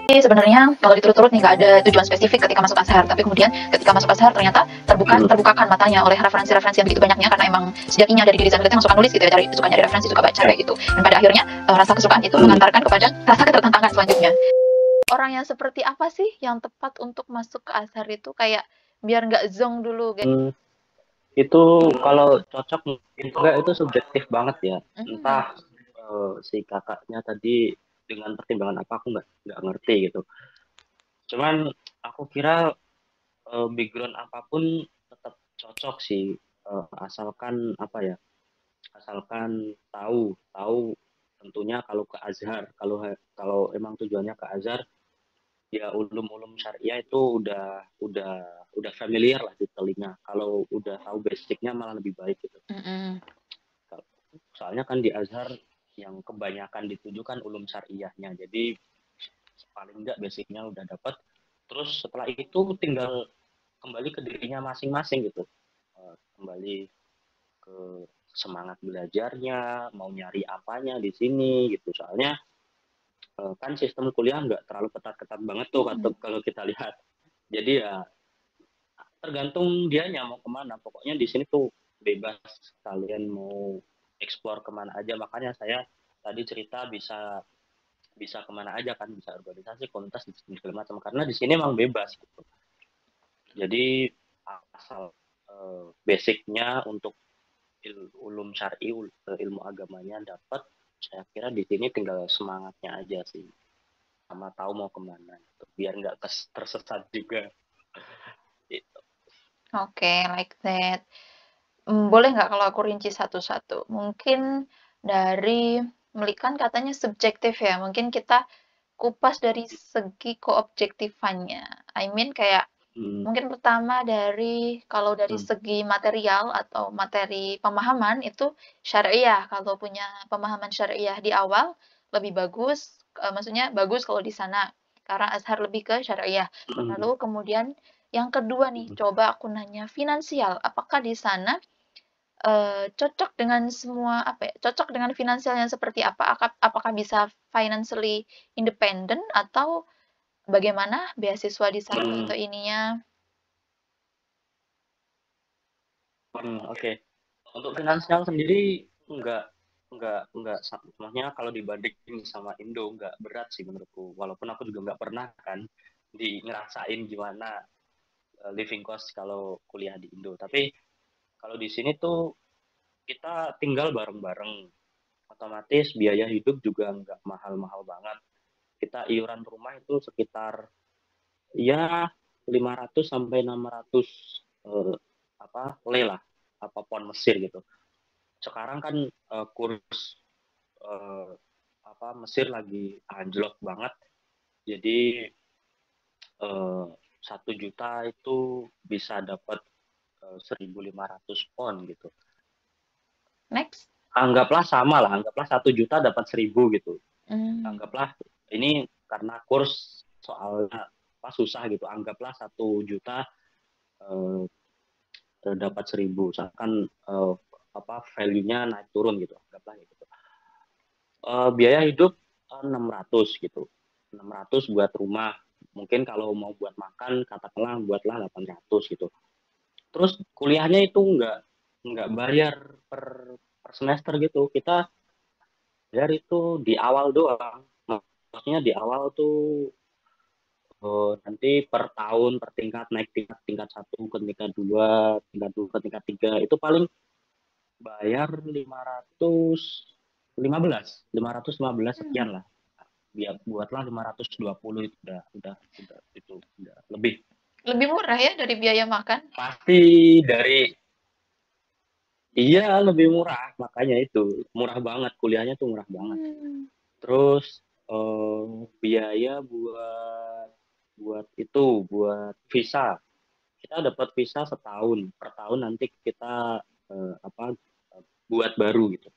sebenarnya kalau diturut-turut nih nggak ada tujuan spesifik ketika masuk Azhar, tapi kemudian ketika masuk Azhar ternyata terbukakan matanya oleh referensi-referensi yang begitu banyaknya, karena emang sejatinya dari diri Zanul itu emang suka nulis gitu ya, suka nyari referensi, suka baca kayak gitu, dan pada akhirnya rasa kesukaan itu mengantarkan kepada rasa ketertantangan selanjutnya. Orang yang seperti apa sih yang tepat untuk masuk ke Azhar itu, kayak biar nggak zonk dulu kayak. Itu kalau cocok enggak itu subjektif banget ya. Entah si kakaknya tadi dengan pertimbangan apa aku nggak ngerti gitu. Cuman aku kira background apapun tetap cocok sih, asalkan apa ya, asalkan tahu tentunya kalau ke Azhar, kalau emang tujuannya ke Azhar ya ulum-ulum syariah itu udah familiar lah di telinga. Kalau udah tahu basicnya malah lebih baik gitu. Soalnya kan di Azhar yang kebanyakan ditujukan ulum syariahnya, jadi paling enggak basicnya udah dapat. Terus setelah itu tinggal kembali ke dirinya masing-masing gitu, kembali ke semangat belajarnya, mau nyari apanya di sini gitu. Soalnya kan sistem kuliah nggak terlalu ketat-ketat banget tuh kalau kita lihat. Jadi ya tergantung dianya mau kemana. Pokoknya di sini tuh bebas, kalian mau explore kemana aja. Makanya saya tadi cerita bisa kemana aja kan, bisa organisasi, komunitas, segala macam. Karena di sini emang bebas gitu. Jadi asal basicnya untuk ulum syar'i, ilmu agamanya dapat, saya kira di sini tinggal semangatnya aja sih, sama tahu mau kemana gitu. Biar nggak tersesat juga gitu. Oke, like that. Boleh nggak kalau aku rinci satu-satu? Mungkin dari kan katanya subjektif ya, mungkin kita kupas dari segi keobjektifannya. I mean kayak mungkin pertama kalau dari segi material atau materi pemahaman itu syariah. Kalau punya pemahaman syariah di awal lebih bagus, maksudnya bagus kalau di sana karena Azhar lebih ke syariah. Lalu kemudian yang kedua nih, coba aku nanya finansial. Apakah di sana cocok dengan semua cocok dengan finansial yang seperti apa? Apakah bisa financially independent atau bagaimana beasiswa di sana atau ininya? Oke. Untuk finansial sendiri enggak, maksudnya kalau dibandingin sama Indo enggak berat sih menurutku. Walaupun aku juga enggak pernah kan ngerasain gimana living cost kalau kuliah di Indo. Tapi kalau di sini tuh kita tinggal bareng-bareng, otomatis biaya hidup juga enggak mahal-mahal banget. Kita iuran rumah itu sekitar ya 500 sampai 600 le lah, apa pon Mesir gitu. Sekarang kan kurs Mesir lagi anjlok banget, jadi 1 juta itu bisa dapat 1.500 pon gitu. Next. Anggaplah sama lah, anggaplah 1 juta dapat 1.000 gitu. Anggaplah ini karena kurs soalnya susah gitu. Anggaplah 1 juta dapat 1.000. Misalkan value-nya naik turun gitu. Anggaplah gitu. Biaya hidup 600 gitu. 600 buat rumah. Mungkin kalau mau buat makan, katakanlah buatlah 800 gitu. Terus kuliahnya itu nggak bayar per semester gitu. Kita bayar itu di awal doang. Maksudnya di awal tuh nanti per tahun, per tingkat, naik tingkat 1 ke tingkat 2, tingkat 2 ke tingkat 3, itu paling bayar 515 sekian lah. Biar buatlah 520 itu udah itu udah lebih murah ya dari biaya makan. Pasti iya lebih murah, makanya itu murah banget, kuliahnya tuh murah banget. Terus biaya buat visa, kita dapat visa setahun, per tahun nanti kita buat baru gitu.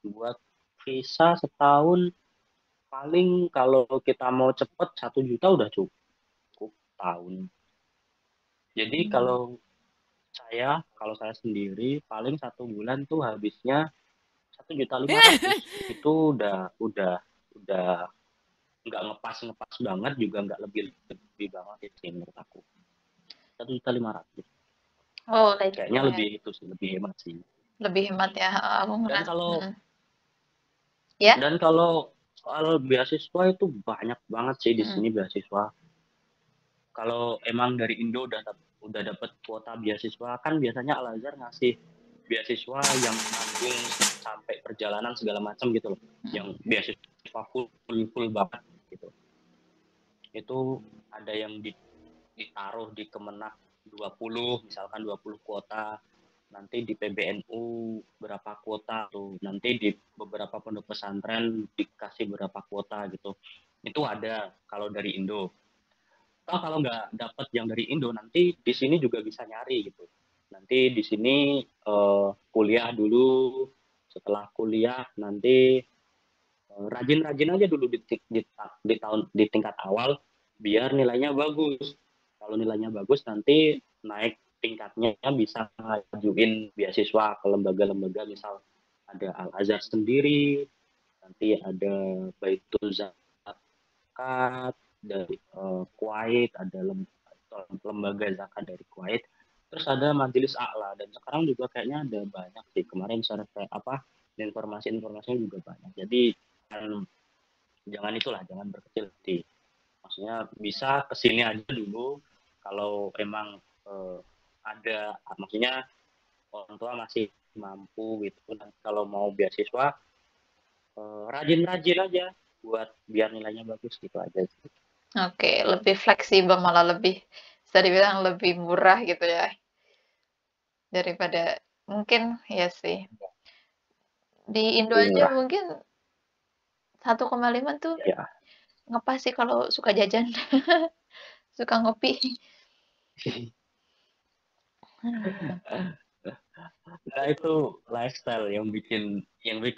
Buat visa setahun paling kalau kita mau cepet 1 juta udah cukup tahun. Jadi kalau saya sendiri paling 1 bulan tuh habisnya 1.500.000 itu udah nggak ngepas banget juga nggak lebih banget sih menurut aku. 1.500.000. Oh, like Kayaknya that. lebih itu sih, lebih hemat sih. Lebih hemat ya. Aku Dan ngerasa. kalau Ya. soal beasiswa itu banyak banget sih di sini beasiswa. Kalau emang dari Indo udah dapat kuota beasiswa, kan biasanya Al Azhar ngasih beasiswa yang nanggung sampai perjalanan segala macam gitu loh, yang beasiswa full banget gitu. Itu ada yang ditaruh di Kemenak 20, misalkan 20 kuota, nanti di PBNU berapa kuota tuh, nanti di beberapa pondok pesantren dikasih berapa kuota gitu. Itu ada kalau dari Indo. Kalau nggak dapat yang dari Indo, nanti di sini juga bisa nyari gitu. Nanti di sini kuliah dulu, setelah kuliah nanti rajin-rajin aja dulu di tingkat awal biar nilainya bagus. Kalau nilainya bagus nanti naik tingkatnya bisa ngajuin beasiswa ke lembaga-lembaga, misal ada Al Azhar sendiri, nanti ada Baitul Zakat dari Kuwait, ada lembaga zakat dari Kuwait, terus ada Majelis A'la, dan sekarang juga kayaknya ada banyak sih, kemarin saya kayak informasi-informasinya juga banyak. Jadi jangan berkecil hati, maksudnya bisa kesini aja dulu kalau emang ada, maksudnya orang tua masih mampu gitu. Dan kalau mau beasiswa rajin-rajin aja buat biar nilainya bagus gitu aja sih. Oke, lebih fleksibel, malah lebih bisa dibilang lebih murah gitu ya daripada mungkin ya sih. Di Indo Lebih aja murah mungkin 1,5 tuh ya. ngepas sih kalau suka jajan, suka ngopi. Nah itu lifestyle yang bikin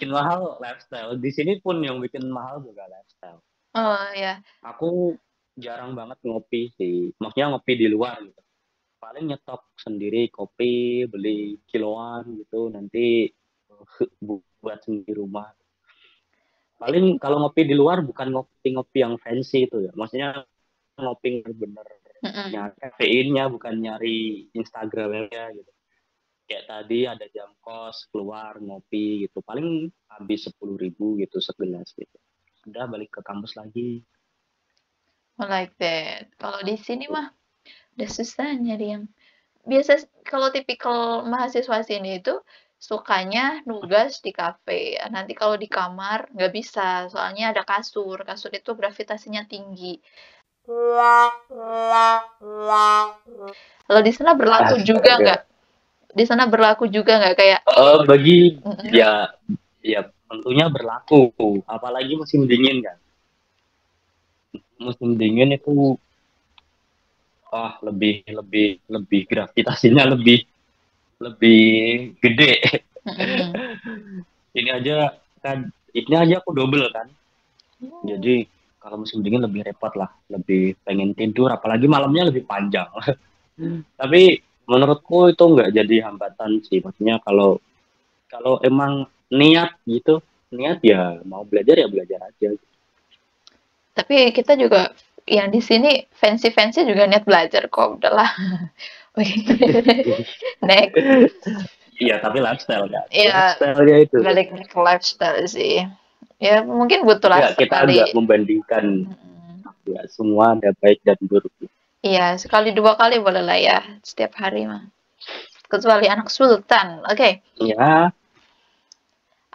mahal, lifestyle. Di sini pun yang bikin mahal juga lifestyle. Oh ya, Aku jarang banget ngopi sih, maksudnya ngopi di luar gitu. Paling nyetok sendiri kopi, beli kiloan gitu, nanti buat sendiri rumah. Paling kalau ngopi di luar bukan ngopi-ngopi yang fancy itu ya, maksudnya ngopi bener mm-mm. nyari kafeinnya, bukan nyari Instagramnya gitu. Kayak tadi ada jam kos keluar ngopi gitu, paling habis 10.000 gitu segelas gitu, udah balik ke kampus lagi. I like that. Kalau di sini mah udah susah nyari yang biasa. Kalau tipikal mahasiswa sini itu sukanya nugas di kafe. Nanti kalau di kamar nggak bisa, soalnya ada kasur. Kasur itu gravitasinya tinggi. Kalau di sana berlaku juga Astaga. nggak? Di sana berlaku juga nggak kayak? Bagi Mm-mm. ya, ya tentunya berlaku, apalagi musim dingin kan. Musim dingin itu lebih lebih lebih gravitasinya lebih lebih gede. Mm-mm. Ini aja aku double kan. Jadi kalau musim dingin lebih repot lah, lebih pengen tidur, apalagi malamnya lebih panjang. Tapi menurutku itu nggak jadi hambatan sih, maksudnya kalau kalau emang niat gitu, niat ya mau belajar ya belajar aja. Tapi kita juga yang di sini fancy-fancy juga niat belajar kok. Udahlah. Next. Iya, tapi lifestyle kan, Ya, lifestyle-nya itu. balik ke lifestyle sih. Ya, mungkin butuhlah Enggak, kita nggak sekali. membandingkan, Mm, ya semua ada baik dan buruk. iya, sekali dua kali boleh lah ya, setiap hari mah. Kecuali anak sultan. Oke, Ya,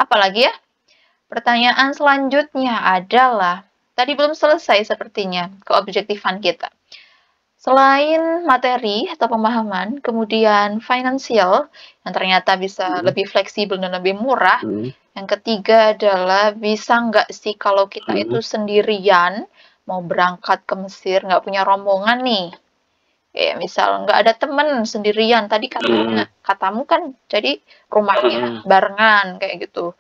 apalagi ya? Pertanyaan selanjutnya adalah, tadi belum selesai sepertinya keobjektifan kita. Selain materi atau pemahaman, kemudian finansial yang ternyata bisa mm, lebih fleksibel dan lebih murah. mm, Yang ketiga adalah bisa nggak sih kalau kita itu mm, sendirian mau berangkat ke Mesir nggak punya rombongan nih. Kayak misal nggak ada temen sendirian. Tadi mm, katamu kan jadi rumahnya mm, barengan kayak gitu.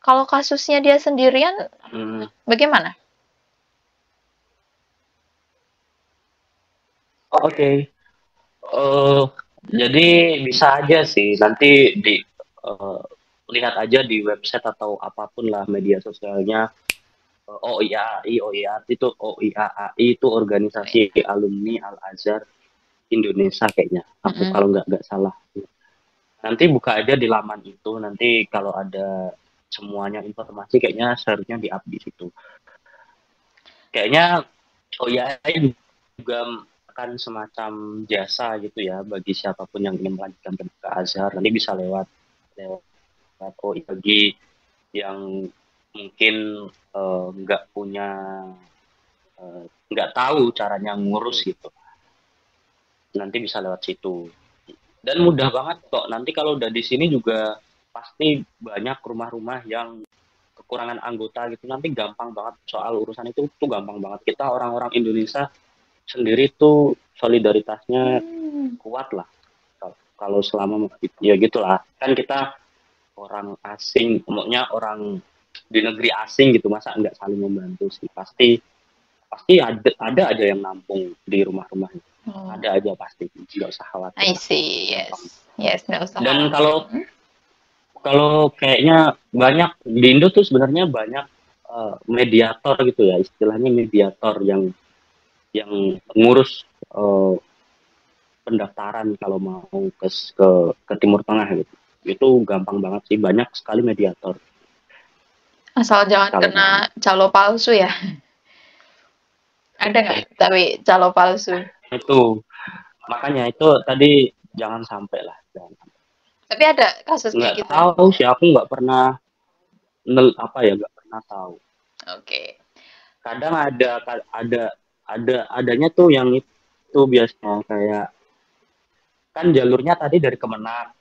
Kalau kasusnya dia sendirian, mm. bagaimana? Oke. Eh, jadi bisa aja sih nanti eh, lihat aja di website atau apapun lah media sosialnya. OIAI itu OIAAI itu organisasi alumni Al Azhar Indonesia kayaknya. Aku Mm-mm. kalau nggak salah. Nanti buka aja di laman itu. Nanti kalau ada semuanya informasi kayaknya seharusnya di-up di situ. Kayaknya OIAI juga akan semacam jasa gitu ya bagi siapapun yang ingin melanjutkan ke Azhar. Nanti bisa lewat OIAI yang mungkin nggak punya nggak tahu caranya ngurus gitu, nanti bisa lewat situ dan mudah banget kok. Nanti kalau udah di sini juga pasti banyak rumah-rumah yang kekurangan anggota gitu, nanti gampang banget soal urusan itu tuh, gampang banget. Kita orang-orang Indonesia sendiri tuh solidaritasnya Hmm. kuat lah. Kalau selama ya gitulah kan, kita orang asing, maksudnya orang di negeri asing gitu, masa nggak saling membantu sih? Pasti pasti ada aja yang nampung di rumah-rumah. Oh, Ada aja pasti, nggak usah khawatir I lah, see. gampang. Yes, nggak usah Dan khawatir. kalau kalau kayaknya banyak di Indo tuh sebenarnya banyak mediator gitu ya, istilahnya mediator yang ngurus pendaftaran kalau mau ke Timur Tengah gitu. Itu gampang banget sih, banyak sekali mediator Asal jangan kalau kena mau. calo palsu ya. Ada nggak tapi calo palsu? Itu makanya itu tadi jangan sampai lah, jangan. Tapi ada kasus kayak Nggak gitu. tahu sih, aku nggak pernah apa ya, nggak pernah tahu. Oke. Kadang adanya tuh yang itu biasanya kayak, kan jalurnya tadi dari Kemenak,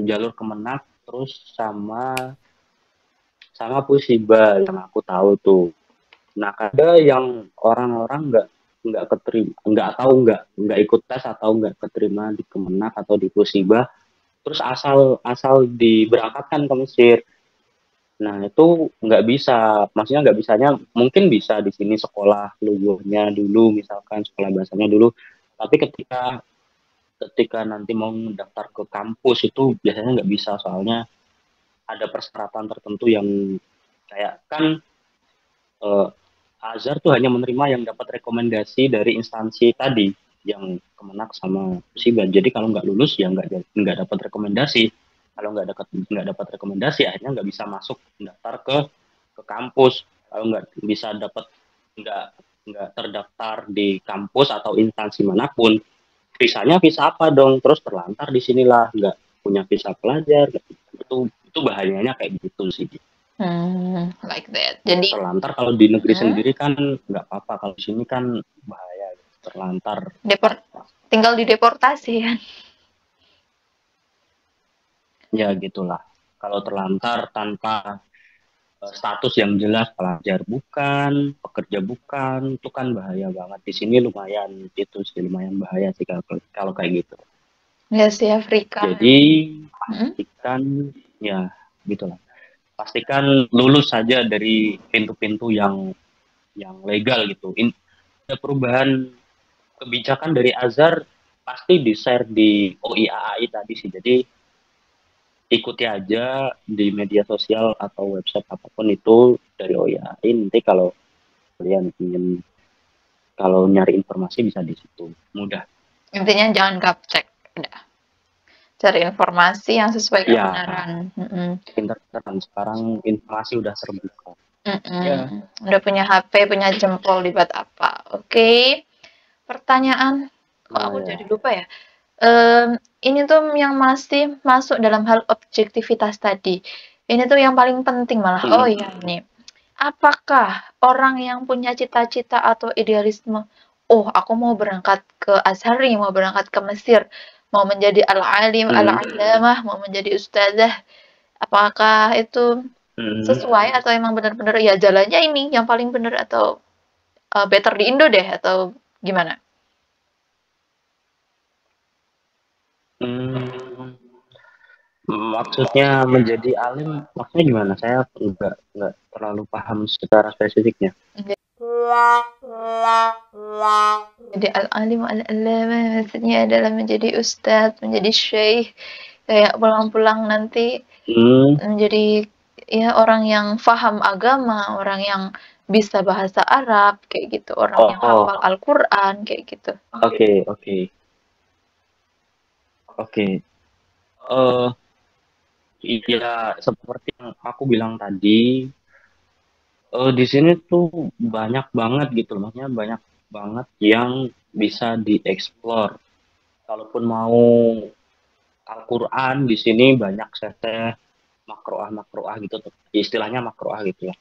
jalur Kemenak terus sama sama Pusiba yang aku tahu tuh. Nah, ada yang orang-orang nggak keterima, nggak ikut tes atau nggak keterima di Kemenak atau di Pusiba, terus asal asal diberangkatkan ke Mesir. Nah, itu nggak bisa, maksudnya nggak bisanya, mungkin bisa di sini sekolah lugunya dulu, misalkan sekolah bahasanya dulu, tapi ketika ketika nanti mau mendaftar ke kampus itu biasanya nggak bisa, soalnya ada persyaratan tertentu yang kayak kan eh, Azhar tuh hanya menerima yang dapat rekomendasi dari instansi tadi, yang Kemenak sama Siban. Jadi kalau nggak lulus ya nggak dapat rekomendasi. Kalau nggak dapat rekomendasi, akhirnya nggak bisa masuk mendaftar ke kampus. Kalau nggak bisa dapat, nggak nggak terdaftar di kampus atau instansi manapun, visanya visa apa dong? Terus terlantar di sinilah, nggak punya visa pelajar. Itu bahayanya kayak gitu sih. Like that. Jadi, Terlantar kalau di negeri mm, sendiri kan nggak apa-apa, kalau di sini kan bahaya terlantar. deport, tinggal dideportasi kan. Ya gitulah, kalau terlantar tanpa status yang jelas, pelajar bukan, pekerja bukan, itu kan bahaya banget. Di sini lumayan, itu sih lumayan bahaya sih kalau kayak gitu. Ya sih Afrika. Jadi Hmm? pastikan, ya gitulah, pastikan lulus saja dari pintu-pintu yang legal gitu. Ada perubahan kebijakan dari Azhar pasti di-share di OIAAI tadi sih. Jadi ikuti aja di media sosial atau website apapun itu dari OIAAI. Nanti kalau kalian ingin, kalau nyari informasi bisa di situ. Mudah. Intinya jangan gapcek. Udah. Cari informasi yang sesuai Ya, kebenaran. Mm-mm. internet kan sekarang informasi udah terbuka. Mm-mm. Ya. Udah punya HP, punya jempol dibuat apa? Oke. Pertanyaan, kok Oh aku jadi ya. lupa ya? Ini tuh yang masih masuk dalam hal objektivitas tadi. Ini tuh yang paling penting malah. Oh Hmm. iya nih. Apakah orang yang punya cita-cita atau idealisme, oh aku mau berangkat ke Azhari, mau berangkat ke Mesir, mau menjadi al-alim, Hmm. al-alamah, mau menjadi ustazah, apakah itu Hmm. sesuai atau emang benar-benar ya jalannya ini yang paling benar atau better di Indo deh atau gimana? Hmm. Maksudnya menjadi alim, maksudnya gimana? Saya nggak terlalu paham secara spesifiknya. Jadi al-alim al-allamah maksudnya adalah menjadi ustadz, menjadi syekh, kayak pulang-pulang nanti Hmm. menjadi ya orang yang faham agama, orang yang bisa bahasa Arab, kayak gitu, orang yang Oh, hafal Al-Quran, kayak gitu. oke, oke, oke. Eh, iya, seperti yang aku bilang tadi, di sini tuh banyak banget gitu, maksudnya banyak banget yang bisa dieksplor. Kalaupun mau Al-Quran di sini banyak seteh makroah gitu, istilahnya makroah gitu ya.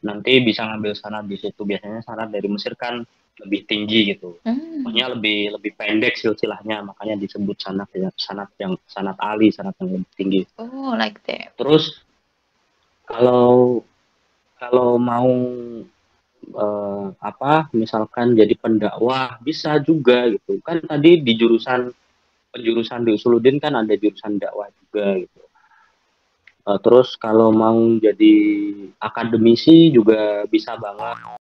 Nanti bisa ngambil sanad di situ. Biasanya sanad dari Mesir kan lebih tinggi gitu. Hmm. Maksudnya lebih pendek silsilahnya, makanya disebut sanad Ali, sanad yang lebih tinggi. Oh, like that. Terus kalau kalau mau misalkan jadi pendakwah bisa juga gitu. Kan tadi di penjurusan di Usuluddin kan ada jurusan dakwah juga gitu. Terus kalau mau jadi akademisi juga bisa banget.